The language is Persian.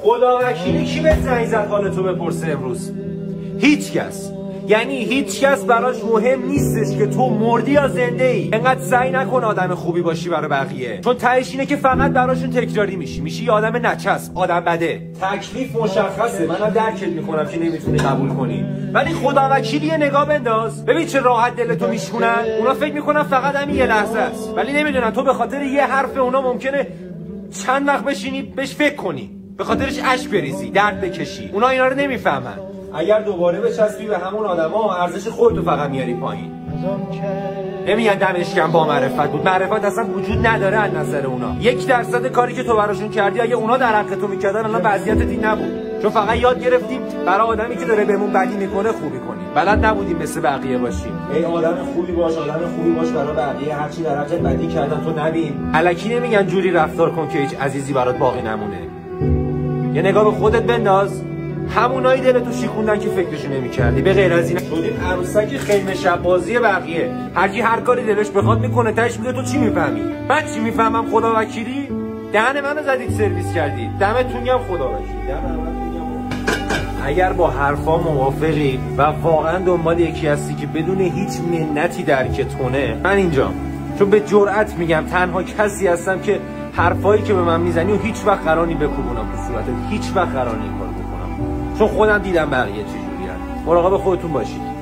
خدا وکیلی کی به زنگ زد حالتو بپرسه امروز؟ هیچ کس. یعنی هیچ کس براش مهم نیستش که تو مردی یا زنده ای. انقدر سعی نکن آدم خوبی باشی برای بقیه، چون تهش اینه که فقط براشون تکراری میشی یه آدم نچسب، آدم بده. تکلیف مشخصه، منم درکت میکنم که نمیتونی قبول کنی، ولی خدا وکیلی نگاه بنداز ببین چه راحت دلتو میشکنن. اونا فکر میکنن فقط همین یه لحظه است، ولی نمیدونن تو به خاطر یه حرف اونا ممکنه چند وقت بشینی بهش فکر کنی، به خاطرش اشک بریزی، درد بکشی. اونا اینا رو نمیفهمن. اگر دوباره بچسبی به همون آدما، ارزش خودتو فقط میاری پایین. نمیگن دمش گرم با معرفت بود، معرفت اصلا وجود نداره از نظر اونا. 1% کاری که تو براشون کردی اگه اونا در حق تو میکردن الان وضعیت این نبود، چون فقط یاد گرفتیم برای آدمی که داره بهمون بدی میکنه خوبی کنیم، بلد نبودیم مثل بقیه باشیم. ای آدم خوبی باش، آدم خوبی باش برای بقیه، هرچی در حقت بدی کردن تو نبین. الکی نمیگن جوری رفتار کن که هیچ عزیزی برات باقی نمونه. یه نگاه به خودت بنداز، همونایی دلتو شیکوندن که فکرشو نمی‌کردی. به غیر از این شدیم عروسک خیمه شب بازی بقیه، هر کی هر کاری دلش بخواد میکنه، تاش میگه تو چی میفهمی؟ من چی میفهمم؟ خدا وکیلی دهن منو زدید سرویس کردید. دمتون گرم خدا وکیلی. اگر با حرفا موافقی و واقعا دنبال یکی هستی که بدون هیچ منتی درکت کنه، من اینجام، چون به جرئت میگم تنها کسی هستم که حرفایی که به من میزنی و هیچ وقت قرار نی بکوبونم تو صورتت، هیچ وقت قرار نی این کارو بکنم، چون خودم دیدم بقیه چجوریه. مراقب خودتون باشید.